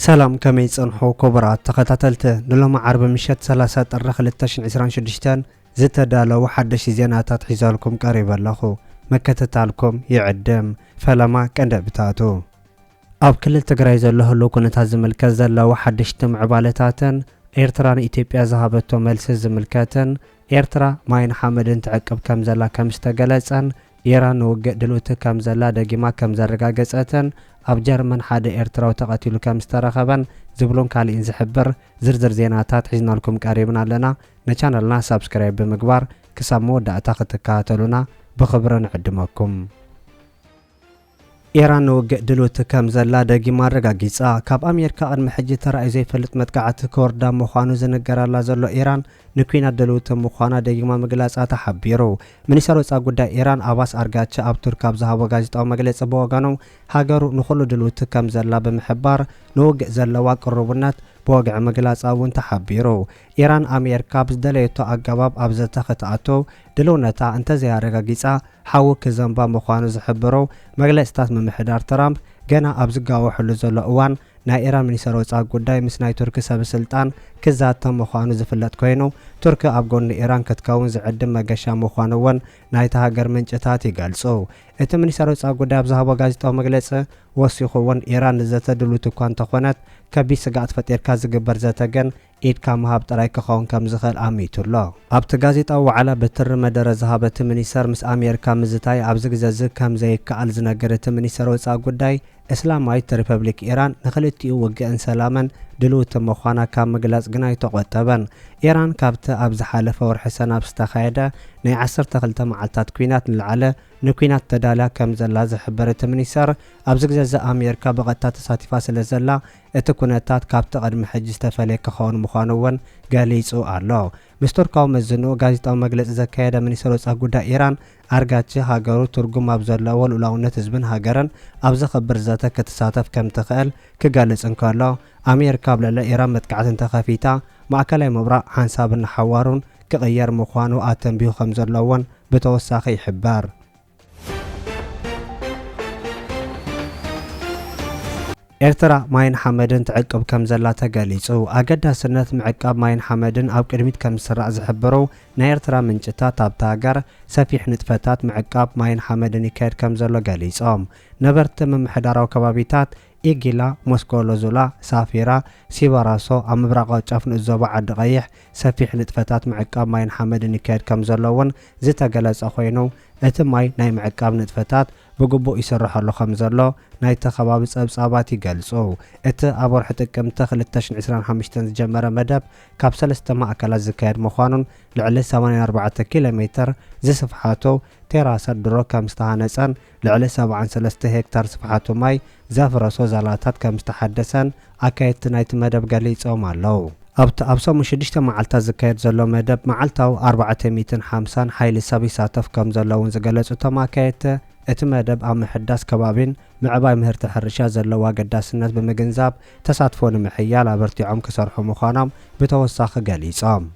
سلام كمي صنحو كبرات تخطاتلت نلوم عرب مشت 3 ጥር 2026 ዝተዳለወ ሓደሽ ዜናታት ሒዛልኩም ቀሪበ ኣለኹ መከታተልኩም ይዕድም ፈለማ ቀንደብታቱ ኣብ ክልል ትግራይ ዘሎ ህሉ ኩነታት ዝምልከት ዘለዎ ሓደሽቲ ምዕባለታትን ኤርትራን ኢትዮጵያ ዝሃበቶ መልሲ ዝምልከትን ኤርትራ ማይን ሓመድን ትዕቅብ ከም ዘላ ከም ዝተገለጸን ኢራን ውግእ ድልውቲ ከም ዘላ ደጊማ ከም ዘረጋገጸትን ኣብ ጀርመን ሓደ ኤርትራዊ ተቐቲሉ ከም ዝተረኸበን ዝብሉን ካልእን ዝሕብር ዝርዝር ዜናታት ሒዝናልኩም ቀሪብና ኣለና ነቻነልና ሰብስክራይብ ብምግባር ክሳብ መወዳእታ ክትከታተሉና ብኽብሪ ንዕድመኩም ኢራን ውግእ ድልውቲ ከም ዘላ ደጊማ ረጋጊጻ ካብ ኣሜሪካ ቅድሚ ሕጂ ተራእዩ ዘይፈልጥ መጥቃዕቲ ክወርዳ ምዃኑ ዝነገራላ ዘሎ ኢራን ንኩናት ድልውቲ ምዃና ደጊማ ምግላጻ ተሓቢሩ ሚኒስትር ወጻኢ ጉዳይ ኢራን ኣባስ ኣርጋቻ ኣብ ቱርክ ኣብ ዝሃቦ ጋዜጣዊ መግለጺ በወገኑ ሃገሩ ንኹሉ ድልውቲ ከም ዘላ ብምሕባር ንውግእ ዘለዋ ቅርቡነት بوقع مجلس أون تحبيرو إيران أمريكا بزدليتو أجاباب أبزتخت دلونتا أنت زيارة جيسا حاوك زنبا مخانو زحبرو مجلس تاس من محدار ترامب جنا أبزقاو حلو زلو أوان نا إيران منيسر وصاق قداي مسناي ترك سب السلطان كزات مخانو زفلت كوينو ترك أبقون إيران كتكون زعدم مجشا مخانوون نايتها جرمن جتاتي قالسو إت منيسر وصاق قداي بزهبو غازيتو مجلس وسيخوون إيران زت دلوتو كان تخونت كبيس قاعد فتير كاز جبر زتجن إيد كام هاب ترايك خون كم زخل أميتو الله أبت غازيتو وعلى بتر مدر زهابة منيسر مس أمريكا مزتاي أبزق ززق كم زي كأل زنجرة منيسر وصاق قداي إسلامية ريبابليك إيران نخلتي وجهن سلاما دلوت مخانا كام مجلس جناي تقوتبن إيران كابت أبز حلفة ورحسنا بستخايدة ني 10 تخلت معلتات كوينات العلا نكوينات تدالا كم زلا زحبرة منيسر أبزق زز أمريكا بغتات ساتفا سلزلا اتكونتات كابت قدم حج استفاليك خون مخانوون قاليسو الله مستر قوم الزنو غازيتاو مجلس زكايدا منيسر وصاق قدا إيران أرجعتي هاجرو ترجم أبزلا والأولونة تزبن هاجرن أبز خبر ذاتك كتساتف كم تخيل كجالس إنكارلا أمريكا بلا إيران متقعد انتخافيتا مع كلام مبرأ حنساب النحوارون كغير مخوانو آتم بيو خمزر لون بتوساخي حبار إرترا ماين حمدن تعقب كم زلا تقاليصو أجدا سنة معقب ماين حمدن أو كلميت كم سرع زحبرو نا إرترا من جتا تاب تاقر سفيح نتفتات معقب ماين حمدن يكاد كم زلا قاليصوم نبرت من محدارو كبابيتات إيجيلا موسكولو زولا سافيرا سيباراسو أم براغو تشافن الزوبا عد غيح سفيح نتفتات معقب ماين حمدن يكاد كم زلون زتا قلس أخوينو اتماي ناي معقب نتفتات بقبو يسرح له خمزلو ناي تخباب صبصابات يقلصو ات ابور حتكم تخل 2025 جمره مدب كاب 3 ماكلات زكايد مخانون لعل 84 كيلومتر زي صفحاتو تيراسا درو كم استهانسن لعل 73 هكتار صفحاتو ماي زافرسو زلاتات كم استحدثن اكايت نايت مدب قليصو مالو أبت أبصم شديشت معلتا زكايد زلو مدب معلتاو 450 حيل سابي ساتف كم زلون زقلصو تماكايت اتمدب أم حداس كبابين معباي مهرت حرشا زلوا قداسنات بمجنزاب تساتفون محيال عبرتي عم كسرحو مخانم بتوساخ قليصام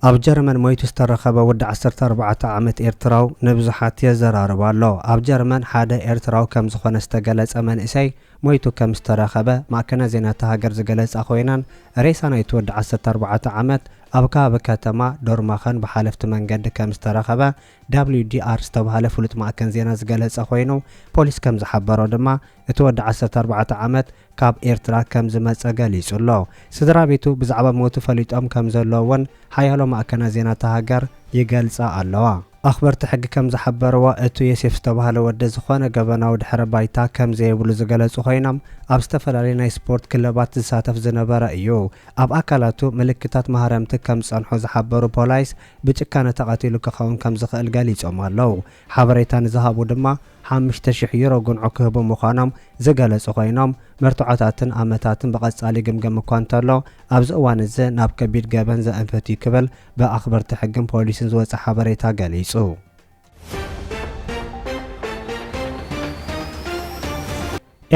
أب جرمن مويت استرخب ود 14 عامت إيرتراو نبزحات يزرارب الله أب جرمن حدا إيرتراو كم زخون استقلص أمن إساي مويتو كم استرخب ما كان زيناتها هاجر زقلص أخوينان ريسانا يتود 14 عامت أبكا بكتما دورماخن بحالفت منقد كم استرخب WDR استبهال فلت ما كان زينا زقلص أخوينو بوليس كم زحبرو دما يتود 14 عامت كاب إيرترا كم زمص قاليص الله سدرا بيتو بزعبا موتو فليطم كم زلوون حيالو ما كان زيناتها هاجر يقلص الله أخبرت حق كم زحبروا اتو يسيف استبهال ود زخونه غبناو دحر بايتا كم زيبلو زقلص خوينم أب استفلالي سبورت كلبات زساتف زنبر ايو أب أكلاتو ملكتات مهارمت كم صنحو زحبرو بولايس بچكانه تقاتلو كخون كم زخل قاليصوم الله حبريتان زهابو دما 5000 يورو قنعو كهبو مخانم زقلص خوينم مرتعاتاتن أمتاتن بقصالي قمقم كوانتالو أبز اوان زي ناب كبير قابن زي انفتي كبل بأخبرت حقم بوليسن زوز حبريتا قاليصو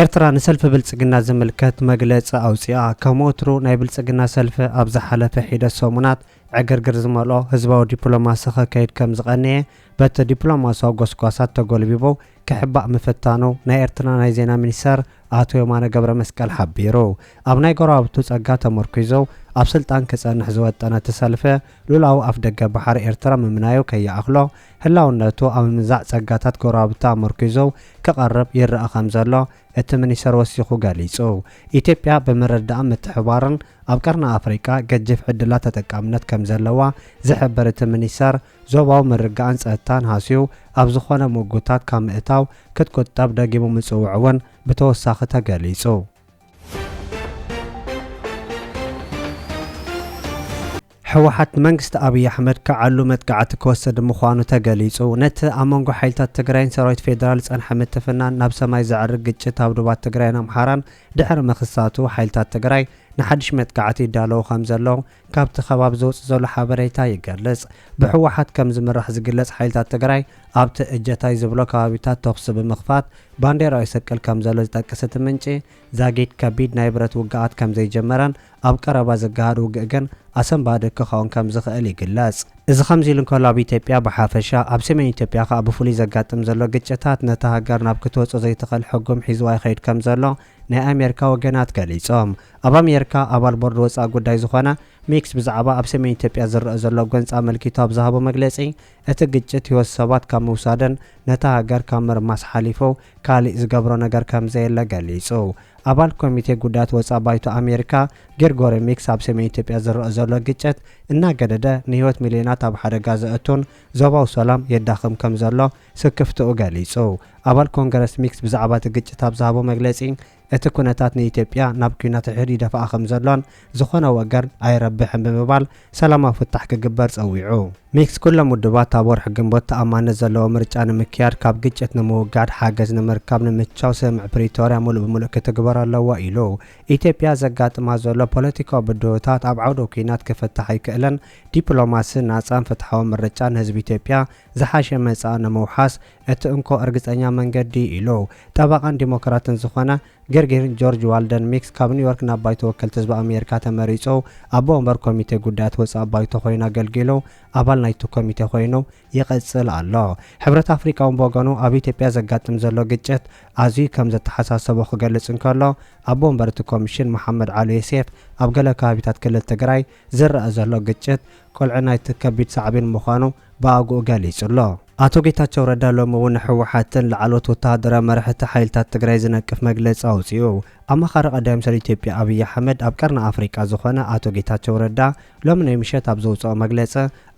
ኤርትራ ንሰልፍ ብልጽግና ዝምልከት መግለጽ አውጽያ ከሞትሩ ናይ ብልጽግና ሰልፍ ኣብ ዝሓለፈ ሒደት ሰሙናት ዕግርግር ዝመልኦ ህዝባዊ ዲፕሎማሲ ከካይድ ከም ዝቐነየ በቲ ዲፕሎማሲያዊ ጎስጓሳት ተጎልቢቦ ክሕባእ ምፍታኑ ናይ ኤርትራ ናይ ዜና ሚኒስተር አቶ የማነ ገብረ መስቀል ሓቢሩ ኣብ ናይ ጎረባብቱ ጸጋ ተመርኩዞ ኣብ ስልጣን ክጸንሕ ዝወጠነ ተሰልፈ ሉላው ኣፍ ደገ ባሕሪ ኤርትራ ምምናዩ ከይኣኽሎ ህላውነቱ ኣብ ምዛዕ ጸጋታት ጎረባብቱ ኣመርኩዞ ክቐርብ ይረአ ከም ዘሎ እቲ ሚኒስተር ወሲኹ ገሊጹ ኢትዮጵያ ብምርዳእ ምትሕባርን ኣብ ቀርኒ ኣፍሪቃ ገጅፍ ዕድላት ተጠቃምነት ከም ዘለዋ ዝሕብር እቲ ሚኒስተር ዞባዊ ምርጋእን ጸጥታን ሃስዩ ኣብ ዝኾነ ሙጉታት ካብ ምእታው ክትቆጠብ ደጊሙ ምጽውዕ እውን ብተወሳኺ ተገሊጹ ሕወሓት መንግስቲ አብይ አሕመድ ከዓሉ መጥቃዕቲ ከወሰድ ምዃኑ ተገሊጹ ነቲ ኣብ መንጎ ሓይልታት ትግራይን ሰራዊት ፌደራል ጸንሐ ምትፍናን ናብ ሰማይ ዝዕርግ ግጭት ኣብ ዱባት ትግራይን ኣምሓራን ድሕሪ ምኽሳቱ ሓይልታት ትግራይ ንሓድሽ መጥቃዕቲ ይዳለዉ ከም ዘለዉ ካብቲ ከባቢ ዝወፅእ ዘሎ ሓበሬታ ይገልጽ ብሕወሓት ከም ዝምራሕ ዝግለጽ ሓይልታት ትግራይ ኣብቲ እጀታይ ዝብሎ ከባቢታት ተኹስ ብምኽፋት ባንዴራ ይሰቅል ከም ዘሎ ዝጠቅሰት ምንጪ ዛጊድ ከቢድ ናይ ብረት ውግኣት ከም ዘይጀመረን ኣብ ቀረባ ዝገሃድ ውግእ ግን ኣሰንባዲ ክኸውን ከም ዝኽእል ይግለጽ እዚ ከምዚ ኢሉ እንከሎ ኣብ ኢትዮጵያ ብሓፈሻ ኣብ ሰሜን ኢትዮጵያ ከዓ ብፍሉይ ዘጋጥም ዘሎ ግጭታት ነታ ሃገር ናብ ክትወፅእ ዘይትኽእል ሕጉም ሒዝዋ ይኸይድ ከም ዘሎ ናይ ኣሜሪካ ወገናት ገሊጾም ኣብ ኣሜሪካ ኣባል ቦርድ ወፃኢ ጉዳይ ዝኾነ ሚክስ ብዛዕባ ኣብ ሰሜን ኢትዮጵያ ዝረአ ዘሎ ጎንፃ መልኪቱ ኣብ ዝሃቦ መግለጺ እቲ ግጭት ህይወት ሰባት ካብ ምውሳድን ነታ ሃገር ካብ ምርማስ ሓሊፉ ካልእ ዝገብሮ ነገር ከም ዘየለ ገሊጹ ኣባል ኮሚቴ ጉዳያት ወፃኢ ባይቶ ኣሜሪካ ጌርጎሪ ሚክስ ኣብ ሰሜን ኢትዮጵያ ዝረአ ዘሎ ግጭት እናገደደ ንህይወት ሚልዮናት ኣብ ሓደጋ ዘእቱን ዞባዊ ሰላም የዳኽም ከም ዘሎ ስክፍትኡ ገሊጹ ኣባል ኮንግረስ ሚክስ ብዛዕባ እቲ ግጭት ኣብ ዝሃቦ መግለጺ እቲ ኩነታት ንኢትዮጵያ ናብ ኩናት ሕድ ይደፍኣ ከም ዘሎን ዝኾነ ወገን ኣይረብሕን ብምባል ሰላማዊ ፍታሕ ክግበር ጸዊዑ ሚክስ ኩሎም ውድባት ኣብ ወርሒ ግንቦት ተኣማነት ዘለዎ ምርጫ ንምክያድ ካብ ግጭት ንምውጋድ ሓገዝ ንምርካብ ንምቻው ስምዕ ፕሪቶርያ ሙሉእ ብምሉእ ክትግበር ኣለዎ ኢሉ ኢትዮጵያ ዘጋጥማ ዘሎ ፖለቲካዊ ብድሆታት ኣብ ዓውደ ኩናት ክፍታሕ ኣይክእለን ዲፕሎማሲ ናጻን ፍትሓዊ ምርጫ ንህዝቢ ኢትዮጵያ ዝሓሸ መጻኢ ንምውሓስ እቲ እንኮ እርግጸኛ መንገዲ ኢሉ ጠበቓን ዲሞክራትን ዝኾነ ገርጌር ጆርጅ ዋልደን ሚክስ ካብ ኒውዮርክ ናብ ባይቶ ወከልቲ ህዝቢ ኣሜሪካ ተመሪጹ ኣብ ወንበር ኮሚቴ ጉዳያት ወፃኢ ባይቶ ኮይኑ ኣገልጊሉ ኣባል ናይቲ ኮሚቴ ኮይኑ ይቕጽል ኣሎ ሕብረት ኣፍሪካ እውን ብወገኑ ኣብ ኢትዮጵያ ዘጋጥም ዘሎ ግጭት ኣዝዩ ከም ዘተሓሳሰቦ ክገልጽ እንከሎ ኣብ ወንበር እቲ ኮሚሽን መሐመድ ዓሊ ዮሴፍ ኣብ ገለ ከባቢታት ክልል ትግራይ ዝረአ ዘሎ ግጭት ቆልዑ ናይቲ ከቢድ ሳዕቤን ምዃኑ ብኣግኡ ገሊጹሎ አቶ ጌታቸው ረዳ ሎሚ እውን ሕወሓትን ላዕሎት ወተሃደራዊ መራሕቲ ሓይልታት ትግራይ ዝነቅፍ መግለጺ ኣውጽኡ ኣማኻሪ ቀዳማይ ሚኒስትር ኢትዮጵያ አብይ አሕመድ ኣብ ቀርኒ ኣፍሪቃ ዝኾነ አቶ ጌታቸው ረዳ ሎሚ ናይ ምሸት ኣብ ዘውፅኦ መግለጺ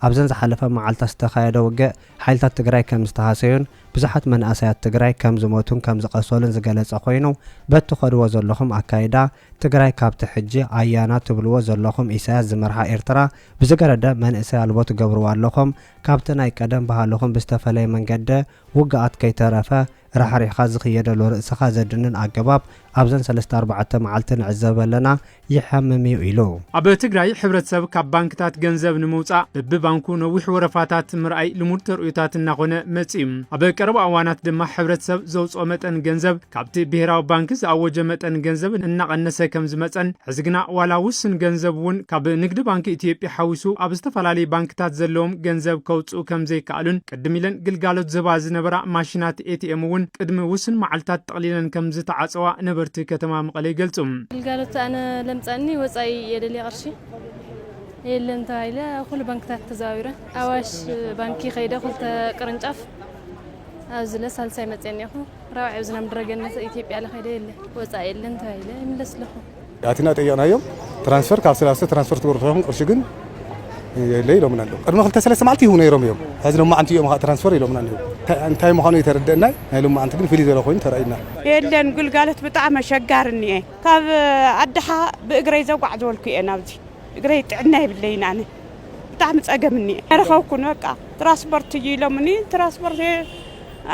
ኣብዘን ዝሓለፈ መዓልታት ዝተኻየደ ውግእ ሓይልታት ትግራይ ከም ዝተሃሰዩን ብዙሓት መንእሰያት ትግራይ ከም ዝሞቱን ከም ዝቐሰሉን ዝገለጸ ኮይኑ በቲ ኸድዎ ዘለኹም ኣካይዳ ትግራይ ካብቲ ሕጂ ኣያና ትብልዎ ዘለኹም ኢሳያስ ዝመርሓ ኤርትራ ብዝገረደ መንእሰይ ኣልቦ ትገብርዎ ኣለኹም ካብቲ ናይ ቀደም ባህልኹም ብዝተፈለየ መንገዲ ውግኣት ከይተረፈ ራሕሪኻ ዝኽየደሉ ርእስኻ ዘድንን ኣገባብ ኣብዘን 3-4 መዓልቲ ንዕዘብ ኣለና ይሐምም እዩ ኢሉ ኣብ ትግራይ ሕብረተሰብ ካብ ባንክታት ገንዘብ ንምውፃእ በብባንኩ ነዊሕ ወረፋታት ምርኣይ ልሙድ ተርእዮታት እናኾነ መጺኡ ኣብ ቀረባ እዋናት ድማ ሕብረተሰብ ዘውፅኦ መጠን ገንዘብ ካብቲ ብሄራዊ ባንክ ዝኣወጀ መጠን ገንዘብ እናቐነሰ ከም ዝመፀን ሕዚ ግና ዋላ ውስን ገንዘብ እውን ካብ ንግዲ ባንኪ ኢትዮጵያ ሓዊሱ ኣብ ዝተፈላለዩ ባንክታት ዘለዎም ገንዘብ ከውፅኡ ከም ዘይከኣሉን ቅድም ኢለን ግልጋሎት ዝባ ዝነበራ ማሽናት ኤቲኤም እውን ቅድሚ ውስን መዓልታት ጠቕሊለን ከም ዝተዓፀዋ ነበርቲ ከተማ መቐለ ይገልጹ ግልጋሎት ኣነ ለምጻኒ ወጻኢ የደሊ ቅርሺ የለን ተባይለ ኩሉ ባንክታት ተዛዊረ ኣዋሽ ባንኪ ኸይደ ኩልተ ቅርንጫፍ ኣብዝለ ሳልሳይ መጽን ይኹ ራውዕ ዝና ምድረገነት ኢትዮጵያ ለኸይደ የለ ወጻኢ የለን ተባይለ ይምለስ ለኹ ኣቲና ጠየቅናዮም ትራንስፈር ካብ ሰላስተ ትራንስፈር ትገብሩ ቅርሺ ግን የለ ኢሎምና ኣሎ ቅድሚ 2-3 መዓልቲ ይሁ ነይሮም እዮም ሕዚ ሎማ ዓንቲ እዮም ትራንስፈር ኢሎምና ኣለዉ እንታይ ምዃኑ የተረድአና ናይ ሎማ ዓንቲ ግን ፍልይ ዝበለ ኮይኑ ተራእዩና የለን ግልጋሎት ብጣዕሚ ኣሸጋሪ እኒአ ካብ ኣድሓ ብእግረይ ዘጓዕዘወልኩ እየ ናብዚ እግረይ ጥዕና የብለይን ኣነ ብጣዕሚ ፀገም እኒአ ረኸብኩን በቃ ትራንስፖርት እዩ ኢሎምኒ ትራንስፖርት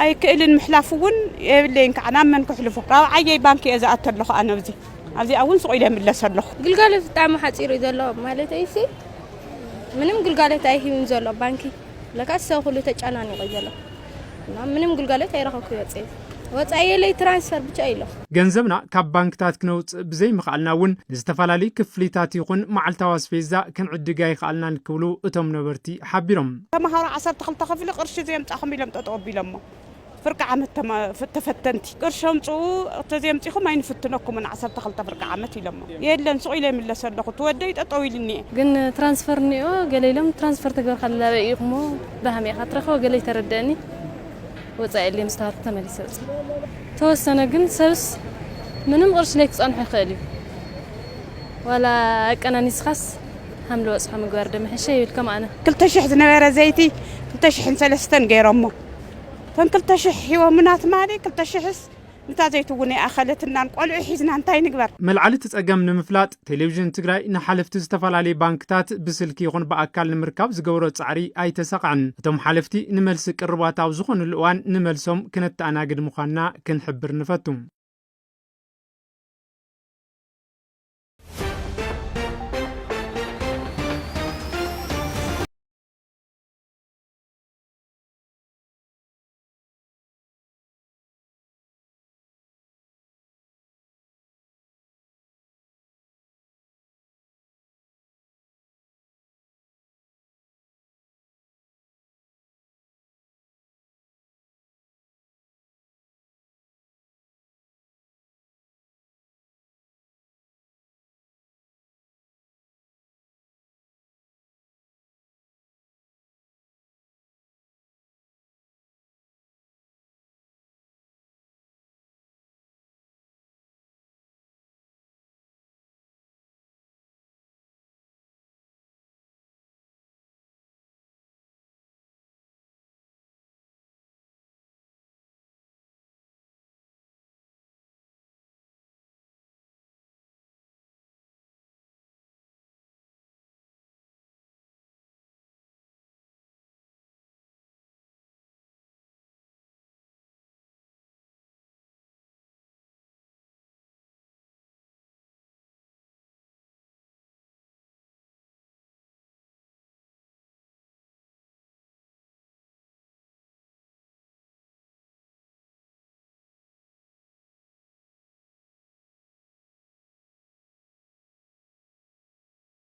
ኣይክእልን ምሕላፍ እውን የብለይን ከዓ ናብ መን ክሕልፎ ራብዓየይ ባንኪ እየ ዝኣቱ ኣለኹ ኣነ ኣብዚ ኣብዚኣ እውን ስቑኢለ ይምለስ ኣለኹ ግልጋሎት ብጣዕሚ ሓፂሩ እዩ ዘሎ ማለት ኣይሲ ምንም ግልጋሎት ኣይሂብን ዘሎ ባንኪ ለካስ ሰብ ሁሉ ተጨናኒቑ ዘሎ እና ምንም ግልጋሎት ኣይረኸብኩ ይወፅእ ወጻይ ለይ ትራንስፈር ብቻ ኢሎ ገንዘብና ካብ ባንክታት ክነውጽ ብዘይ ምኻልና ውን ንዝተፈላለዩ ክፍሊታት ይኹን መዓልታዊ አስቤዛ ክንዕድጋ ይኽአልና ንክብሉ እቶም ነበርቲ ሓቢሮም ተማሃሮ 12 ክፍሊ ቅርሺ ዘምጻኹም ኢሎም ተጠወቢሎሞ ፍርቂ ዓመት ተፈተንቲ ቅርሾም ጽኡ ተዘምጺኹም ኣይንፍትነኩም 12 ፍርቂ ዓመት ኢሎሞ የለን ሱቕ ኢለ ይምለሰለኹ ትወደይ ጠጠው ኢልኒ ግን ትራንስፈር ኒኦ ገለይሎም ትራንስፈር ተገር خلላ በኢኹሞ በሃሜ ካትረኸ ገለይ ተረደኒ ወጻይ اللي مستعد تمليسات توسنا جن سبس منهم قرش ليك صنح خالي ولا أنا نسخس حملوا أصحاب مجرد محشي بالكم أنا كل تشح زنويرة زيتي كل تشح سلستن غير أمه فكل تشح هو منات مالي كل تشحس نتا زيتوني أخلتنا نقول حيزنا نتاي نكبر ملعلت تسقم نمفلات تلفزيون تግራይ نحلفت ዝተፈላልይ ባንክታት ብስልኪ ይኹን በአካል ንምርካብ ዝገብሮ ጻዕሪ ኣይተሰቅዓን እቶም ሓለፍቲ ንመልሲ ቅርባታው ዝኾኑ ልዋን ንመልሶም ክነተኣናግድ ምዃንና ክንሕብር ንፈቱም